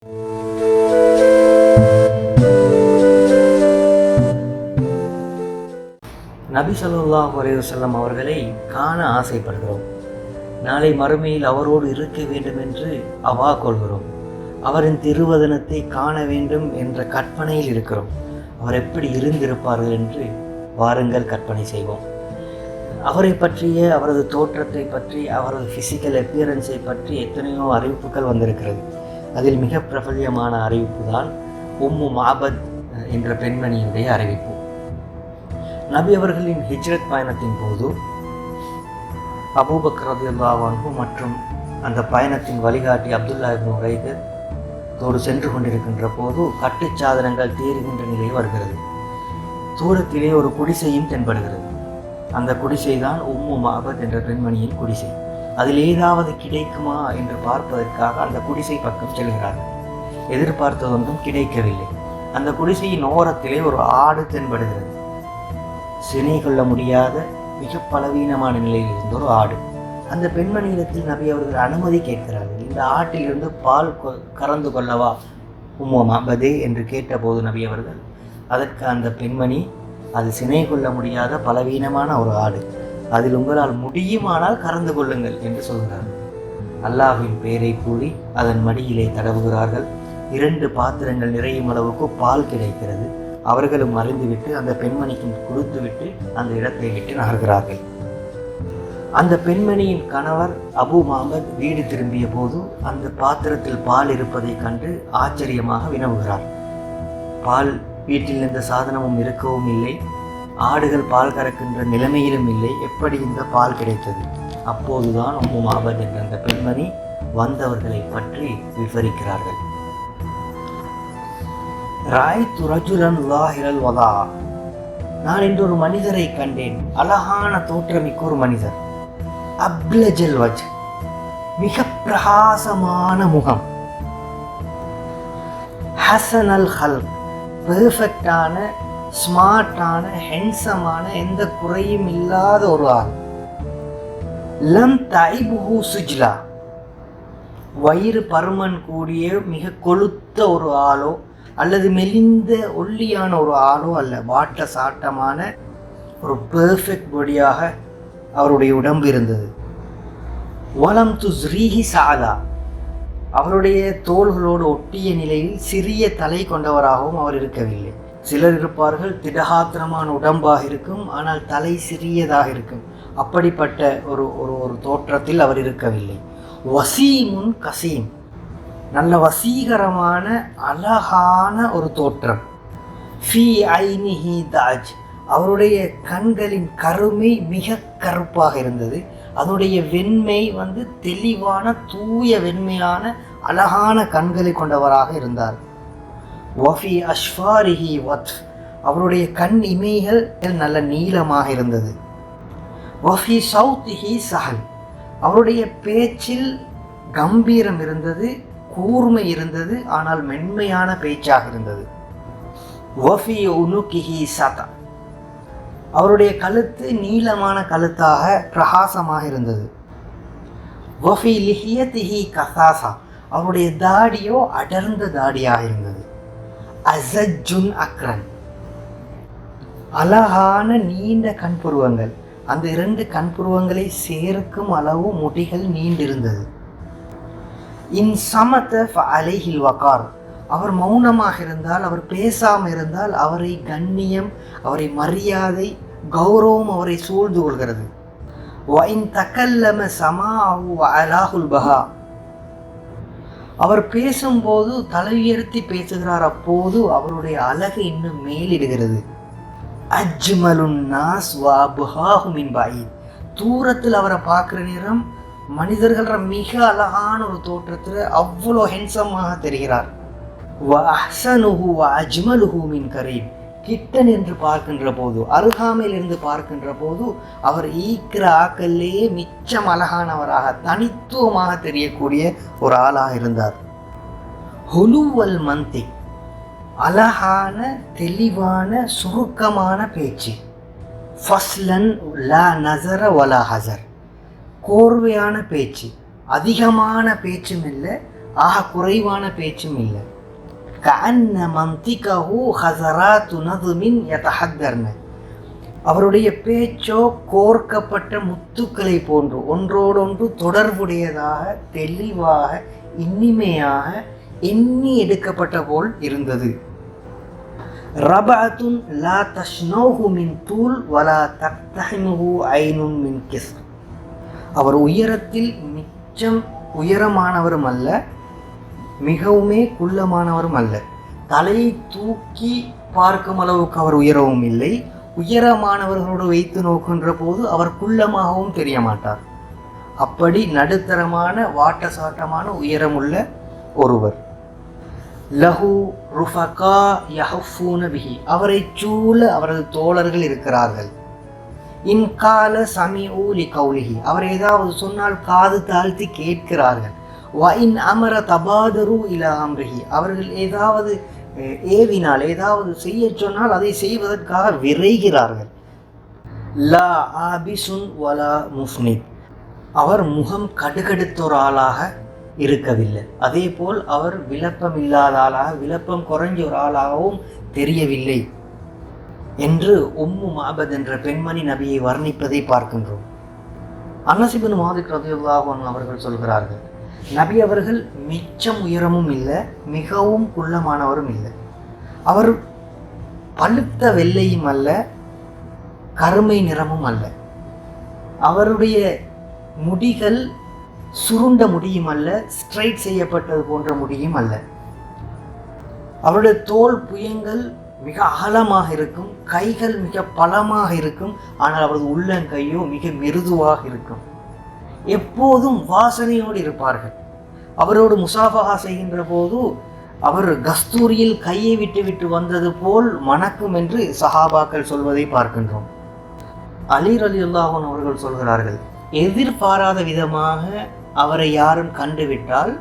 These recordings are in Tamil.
நபி ஸல்லல்லாஹு அலைஹி வஸல்லம் அவர்களை காண ஆசைப்படுகிறோம். நாளை மறுமையில் அவரோடு இருக்க வேண்டும் என்று அவா கொள்கிறோம். அவரின் திருவதனத்தை காண வேண்டும் என்ற கற்பனையில் இருக்கிறோம். அவர் எப்படி இருந்திருப்பார்கள் என்று வாருங்கள் கற்பனை செய்வோம். அவரை பற்றிய, அவரது தோற்றத்தை பற்றி, அவரது ஃபிசிக்கல் அப்பியரன்ஸை பற்றி எத்தனையோ அறிவிப்புகள் வந்திருக்கிறது. அதில் மிக பிரபல்யமான அறிவிப்பு தான் உம்மு மாபத் என்ற பெண்மணியினுடைய அறிவிப்பு. நபி அவர்களின் ஹிஜ்ரத் பயணத்தின் போது அபூபக்கர் ரலியல்லாஹு அன்ஹு மற்றும் அந்த பயணத்தின் வழிகாட்டி அப்துல்லா இப்னு உரைகத் தோடு சென்று கொண்டிருக்கின்ற போது கட்டுச்சாதனங்கள் தீருகின்ற நிலை வருகிறது. தூரத்திலே ஒரு குடிசையும் தென்படுகிறது. அந்த குடிசை தான் உம்மு மாபத் என்ற பெண்மணியின் குடிசை. அதில் ஏதாவது கிடைக்குமா என்று பார்ப்பதற்காக அந்த குடிசை பக்கம் செல்கிறார்கள். எதிர்பார்த்ததொன்றும் கிடைக்கவில்லை. அந்த குடிசையின் ஓரத்திலே ஒரு ஆடு தென்படுகிறது. சினை கொள்ள முடியாத மிக பலவீனமான நிலையில் இருந்த ஒரு ஆடு. அந்த பெண்மணியிடத்தில் நபி அவர்கள் அனுமதி கேட்கிறார்கள். இந்த ஆட்டிலிருந்து பால் கறந்து கொள்ளவா உம்மு மாபதே என்று கேட்டபோது நபி அவர்கள் அதற்கு அந்த பெண்மணி, அது சினை கொள்ள முடியாத பலவீனமான ஒரு ஆடு, அதில் உங்களால் முடியுமானால் கறந்து கொள்ளுங்கள் என்று சொல்கிறார்கள். அல்லாஹ்வின் பெயரை கூறி அதன் மடியிலே தடவுகிறார்கள். 2 பாத்திரங்கள் நிறையும் அளவுக்கு பால் கிடைக்கிறது. அவர்களும் அறிந்துவிட்டு அந்த பெண்மணிக்கும் கொடுத்துவிட்டு அந்த இடத்தை விட்டு நகர்கிறார்கள். அந்த பெண்மணியின் கணவர் அபு மாபத் வீடு திரும்பிய போது அந்த பாத்திரத்தில் பால் இருப்பதை கண்டு ஆச்சரியமாக வினவுகிறார். பால் வீட்டில் எந்த சாதனமும் இருக்கவும் இல்லை, ஆடுகள் பால் கறக்கின்ற நிலைமையிலும் இல்லை, எப்படி இந்த பால் கிடைத்தது? அப்போதுதான் உம்மு மாபத் என்ற அந்த பெண்மணி வந்தவர்களை பற்றி விவரிக்கிறார்கள். ராய்து ரஜுலன் லாஹிரல் வதா, நான் இன்று ஒரு மனிதரை கண்டேன், அழகான தோற்றமிக்க ஒரு மனிதர். அப்லஜல் வஜ், மிக பிரகாசமான முகம். ஹசனல் ஹல்க், பெர்ஃபெக்டான, ஸ்மார்ட்டான, ஹென்சமான, எந்த குறையும் இல்லாத ஒரு ஆள். லம் தைபுஹு சுஜ்லா, வயிறு பருமன் கூடிய மிக கொழுத்த ஒரு ஆளோ அல்லது மெலிந்த ஒல்லியான ஒரு ஆளோ அல்ல, வாட்ட சாட்டமான ஒரு பெர்ஃபெக்ட் பாடியாக அவருடைய உடம்பு இருந்தது. வலம் துஸ்ரீஹி சாதா, அவருடைய தோள்களோடு ஒட்டிய நிலையில் சிறிய தலை கொண்டவராகவும் அவர் இருக்கவில்லை. சிலர் இருப்பார்கள், திடகாத்திரமான உடம்பாக இருக்கும், ஆனால் தலை சிறியதாக இருக்கும். அப்படிப்பட்ட ஒரு ஒரு தோற்றத்தில் அவர் இருக்கவில்லை. வசீமுன் கசீம், நல்ல வசீகரமான அழகான ஒரு தோற்றம். ஃபி ஐனிஹி தாஜ், அவருடைய கண்களின் கருமை மிக கருப்பாக இருந்தது. அதனுடைய வெண்மை தெளிவான தூய வெண்மையான அழகான கண்களை கொண்டவராக இருந்தார். வஃபி அஷ்ஃபாரிஹி வத், அவருடைய கண் இமைகள் நல்ல நீளமாக இருந்தது. வஃபி சௌத்திஹி சஹல், அவருடைய பேச்சில் கம்பீரம் இருந்தது, கூர்மை இருந்தது, ஆனால் மென்மையான பேச்சாக இருந்தது. வஃபி உனுகிஹி சதா, அவருடைய கழுத்து நீளமான கழுத்தாக பிரகாசமாக இருந்தது. வஃபி லிஹியத்திஹி கசாசா, அவருடைய தாடியோ அடர்ந்த தாடியாக இருந்தது. அஸஜுன் அக்ரன், அழகான நீண்ட கண்புருவங்கள். அந்த 2 கண்புருவங்களை சேர்க்கும் அளவு முடிகள் நீண்டிருந்தது. இன் சமத ஃபஅலைஹில் வகார், அவர் மௌனமாக இருந்தால், அவர் பேசாமல் இருந்தால் அவரை கண்ணியம், அவரை மரியாதை, கௌரவம் அவரை சூழ்ந்து கொள்கிறது. வஇன் தகல்லம சமாஉ வஅலாஹுல் பஹா, அவர் பேசும்போது தலை உயர்த்தி பேசுகிறார், அப்போது அவருடைய அழகு இன்னும் மேலிடுகிறது. அஜ்மலுன் நாஸ் வ அப்ஹாஹு மின் பஈத், தூரத்தில் அவரை பார்க்குற நேரம் மனிதர்கள மிக அழகான ஒரு தோற்றத்தில் அவ்வளோ ஹென்சமாக தெரிகிறார். வ அஹ்சனுஹு வ அஜ்மலுஹு மின் கரீப், கிட்ட நின்று பார்க்கின்ற போது, அருகாமையில் இருந்து பார்க்கின்ற போது அவர் ஈக்கிற ஆக்கல்லையே மிச்சம் அழகானவராக, தனித்துவமாக தெரியக்கூடிய ஒரு ஆளாக இருந்தார். ஹுலுவல் மந்தி, அழகான தெளிவான சுருக்கமான பேச்சு. ஃபஸ்லன் லா நஸர வலா ஹஸர், கோர்வையான பேச்சு, அதிகமான பேச்சும் இல்லை, ஆக குறைவான பேச்சும் இல்லை. கஅன்ன மந்திகஹு ஹஸராத்து நதுமின் யதஹத்தர்ன, அவருடைய பேச்சோ கோர்க்கப்பட்ட முத்துக்களை போன்று ஒன்றோடொன்று தொடர்புடையதாக, தெளிவாக, இனிமையாக எண்ணி எடுக்கப்பட்ட போல் இருந்தது. ரபஅத்துன் லா தஷ்னௌஹு மின் தூல் வலா தக்தஹிமுஹு ஐனுன் மின் கிஸ்ர், அவர் உயரத்தில் மிச்சம் உயரமானவரும் அல்ல, மிகவுமே குள்ளமானவரும் அல்ல. தலையை தூக்கி பார்க்கும் அளவுக்கு அவர் உயரவும் இல்லை, உயரமானவர்களோடு வைத்து நோக்கின்ற போது அவர் குள்ளமாகவும் தெரிய மாட்டார். அப்படி நடுத்தரமான வாட்டசாட்டமான உயரமுள்ள ஒருவர். லஹு ருஃபகா யஹஃபூன பிஹி, அவரை சூழ அவரது தோழர்கள் இருக்கிறார்கள். இன்கால சமிஉ லிகௌலிஹி, அவர் ஏதாவது சொன்னால் காது தாழ்த்தி கேட்கிறார்கள். வ இன் அமர தபாதரு இலா அம்ரிஹி, அவர்கள் ஏதாவது ஏவினால் ஏதாவது செய்ய சொன்னால் அதை செய்வதற்காக விரைகிறார்கள். லா ஆபிசுன் வலா முஃப்னித், அவர் முகம் கடுகடுத்த ஒரு ஆளாக இருக்கவில்லை. அதே போல் அவர் விளப்பம் இல்லாத ஆளாக, விளப்பம் குறைஞ்ச ஒரு ஆளாகவும் தெரியவில்லை என்று உம்மு மாபத் என்ற பெண்மணி நபியை வர்ணிப்பதை பார்க்கின்றோம். அனஸ் இப்னு மாலிக் ரலியல்லாஹு அன்ஹு அவர்கள் சொல்கிறார்கள், நபி அவர்கள் மிச்சம் உயரமும் இல்லை, மிகவும் குள்ளமானவரும் இல்லை. அவர் பழுத்த வெள்ளையும் அல்ல, கருமை நிறமும் அல்ல. அவருடைய முடிகள் சுருண்ட முடியும் அல்ல, ஸ்ட்ரைட் செய்யப்பட்டது போன்ற முடியும் அல்ல. அவருடைய தோல் புயங்கள் மிக அகலமாக இருக்கும், கைகள் மிக பலமாக இருக்கும், ஆனால் அவரது உள்ளங்கையோ மிக மிருதுவாக இருக்கும். எப்போதும் வாசனையோடு இருப்பார்கள். அவரோடு முசாஃபஹா செய்கின்ற போது அவர் கஸ்தூரியில் கையை விட்டு விட்டு வந்தது போல் மணக்கும் என்று சஹாபாக்கள் சொல்வதை பார்க்கின்றோம். அலி ரலியல்லாஹு அன்ஹு அவர்கள் சொல்கிறார்கள், எதிர்பாராத விதமாக அவரை யாரும் கண்டுவிட்டால்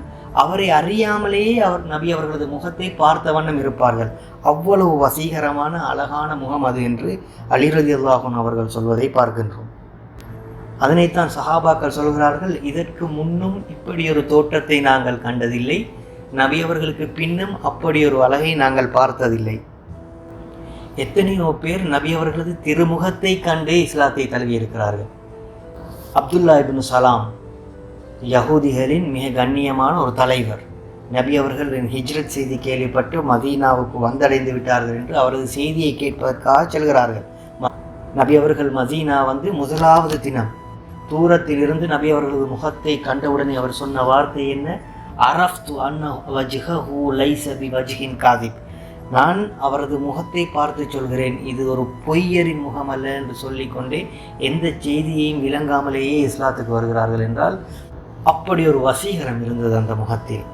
அவரை அறியாமலேயே அவர் நபி அவர்களது முகத்தை பார்த்த வண்ணம் இருப்பார்கள். அவ்வளவு வசீகரமான அழகான முகம் அது என்று அலி ரலியல்லாஹு அன்ஹு அவர்கள் சொல்வதை பார்க்கின்றோம். அதனைத்தான் சஹாபாக்கள் சொல்கிறார்கள், இதற்கு முன்னும் இப்படி ஒரு தோற்றத்தை நாங்கள் கண்டதில்லை, நபி அவர்களுக்கு பின்னும் அப்படி ஒரு அழகை நாங்கள் பார்த்ததில்லை. எத்தனையோ பேர் நபி அவர்களது திருமுகத்தை கண்டே இஸ்லாத்தை தழுவியிருக்கிறார்கள். அப்துல்லா இப்னு சலாம் யஹூதிகளின் மிக கண்ணியமான ஒரு தலைவர். நபி அவர்கள் ஹிஜ்ரத் செய்தி கேள்விப்பட்டு மதீனாவுக்கு வந்தடைந்து விட்டார்கள் என்று அவரது செய்தியை கேட்பதற்காக செல்கிறார்கள். நபி அவர்கள் மதீனா முதலாவது தினம் தூரத்தில் இருந்து நபி அவர்களது முகத்தை கண்டவுடனே அவர் சொன்ன வார்த்தை என்ன? அரஃப்து அன்ன வஜ்ஹஹு லைஸ பிவஜ்ஹின் காதிப், நான் அவரது முகத்தை பார்த்து சொல்கிறேன், இது ஒரு பொய்யரின் முகம் அல்ல என்று சொல்லிக்கொண்டே எந்த செய்தியையும் விளங்காமலேயே இஸ்லாத்துக்கு வருகிறார்கள் என்றால் அப்படி ஒரு வசீகரம் இருந்தது அந்த முகத்தில்.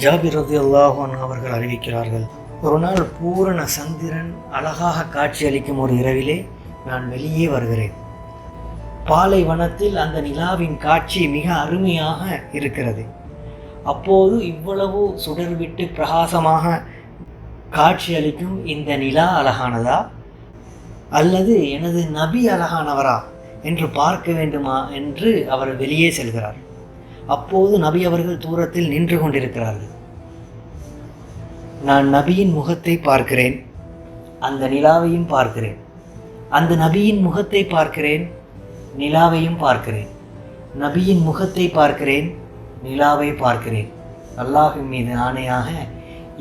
ஜாபிர் ரலியல்லாஹு அன்ஹு அவர்கள் அறிவிக்கிறார்கள், ஒரு நாள் பூரண சந்திரன் அழகாக காட்சியளிக்கும் ஒரு இரவிலே நான் வெளியே வருகிறேன். பாலைவனத்தில் அந்த நிலாவின் காட்சி மிக அருமையாக இருக்கிறது. அப்போது இவ்வளவு சுடர்விட்டு பிரகாசமாக காட்சி அளிக்கும் இந்த நிலா அழகானதா அல்லது எனது நபி அழகானவரா என்று பார்க்க வேண்டுமா என்று அவர் வெளியே செல்கிறார். அப்போது நபி அவர்கள் தூரத்தில் நின்று கொண்டிருக்கிறார்கள். நான் நபியின் முகத்தை பார்க்கிறேன், அந்த நிலாவையும் பார்க்கிறேன், அந்த நபியின் முகத்தை பார்க்கிறேன், நிலாவையும் பார்க்கிறேன், நபியின் முகத்தை பார்க்கிறேன், நிலாவை பார்க்கிறேன். அல்லாஹ்வின் மீது ஆணையாக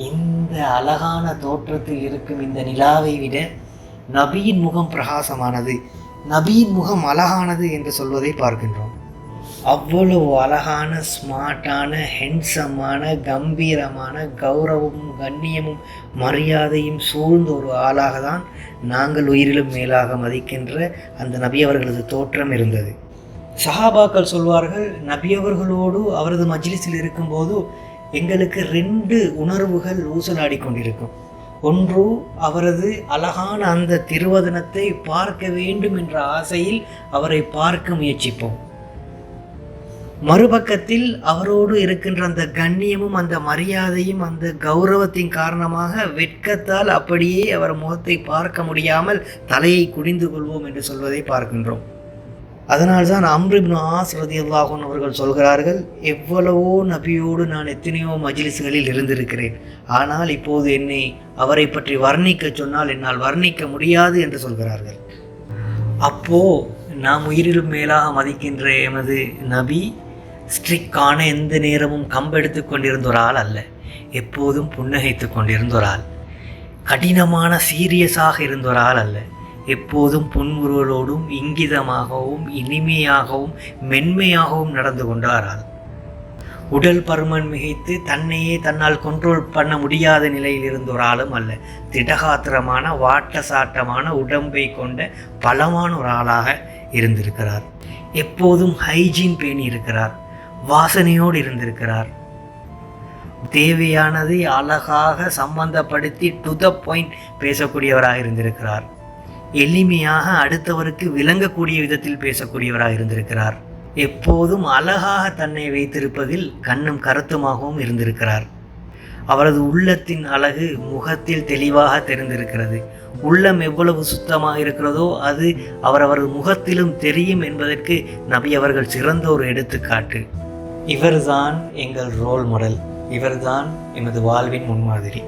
இந்த அழகான தோற்றத்தில் இருக்கும் இந்த நிலாவை விட நபியின் முகம் பிரகாசமானது, நபியின் முகம் அழகானது என்று சொல்வதை பார்க்கின்றோம். அவ்வளவு அழகான, ஸ்மார்ட்டான, ஹென்சமான, கம்பீரமான, கௌரவமும் கண்ணியமும் மரியாதையும் சூழ்ந்த ஒரு ஆளாக தான் நாங்கள் உயிரிலும் மேலாக மதிக்கின்ற அந்த நபி அவர்களது தோற்றம் இருந்தது. சஹாபாக்கள் சொல்வார்கள், நபி அவர்களோடு அவரது மஜ்லிஸில் இருக்கும்போது எங்களுக்கு 2 உணர்வுகள் ஊசலாடி கொண்டிருக்கும். ஒன்று, அவரது அழகான அந்த திருவதனத்தை பார்க்க வேண்டும் என்ற ஆசையில் அவரை பார்க்க முயற்சிப்போம். மறுபக்கத்தில் அவரோடு இருக்கின்ற அந்த கண்ணியமும் அந்த மரியாதையும் அந்த கௌரவத்தின் காரணமாக வெட்கத்தால் அப்படியே அவர் முகத்தை பார்க்க முடியாமல் தலையை குனிந்து கொள்வோம் என்று சொல்வதை பார்க்கின்றோம். அதனால்தான் அம்ர் இப்னு ஆஸ் ரலியல்லாஹு அன்ஹு அவர்கள் சொல்கிறார்கள், எவ்வளவோ நபியோடு நான் எத்தனையோ மஜ்லிஸ்களில் இருந்திருக்கிறேன், ஆனால் இப்போது என்னை அவரை பற்றி வர்ணிக்க சொன்னால் என்னால் வர்ணிக்க முடியாது என்று சொல்கிறார்கள். அப்போ நாம் உயிரிலும் மேலாக மதிக்கின்ற எமது நபி ஸ்ட்ரிக்கான எந்த நேரமும் கம்பெடுத்து கொண்டிருந்த ஒரு ஆள் அல்ல, எப்போதும் புன்னகைத்து கொண்டிருந்த ஒரு ஆள், கடினமான சீரியஸாக இருந்த ஒரு ஆள் அல்ல, எப்போதும் புன்முறுவலோடும் இங்கிதமாகவும் இனிமையாகவும் மென்மையாகவும் நடந்து கொண்டாரால். உடல் பருமன் மிகைத்து தன்னையே தன்னால் கண்ட்ரோல் பண்ண முடியாத நிலையில் இருந்த ஒரு ஆளும் அல்ல, திடகாத்திரமான வாட்ட சாட்டமான உடம்பை கொண்ட பலமான ஒரு ஆளாக இருந்திருக்கிறார். எப்போதும் ஹைஜீன் பேணி இருக்கிறார், வாசனையோடு இருந்திருக்கிறார், தேவையானதை அழகாக சம்பந்தப்படுத்தி டு த பாயிண்ட் பேசக்கூடியவராக இருந்திருக்கிறார், எளிமையாக அடுத்தவருக்கு விளங்கக்கூடிய விதத்தில் பேசக்கூடியவராக இருந்திருக்கிறார், எப்போதும் அழகாக தன்னை வைத்திருப்பதில் கண்ணும் கருத்துமாகவும் இருந்திருக்கிறார். அவரது உள்ளத்தின் அழகு முகத்தில் தெளிவாக தெரிந்திருக்கிறது. உள்ளம் எவ்வளவு சுத்தமாக இருக்கிறதோ அது அவரது முகத்திலும் தெரியும் என்பதற்கு நபி அவர்கள் சிறந்த ஒரு எடுத்துக்காட்டு. இவர்தான் எங்கள் ரோல் மாடல், இவர்தான் எமது வாழ்வின் முன்மாதிரி.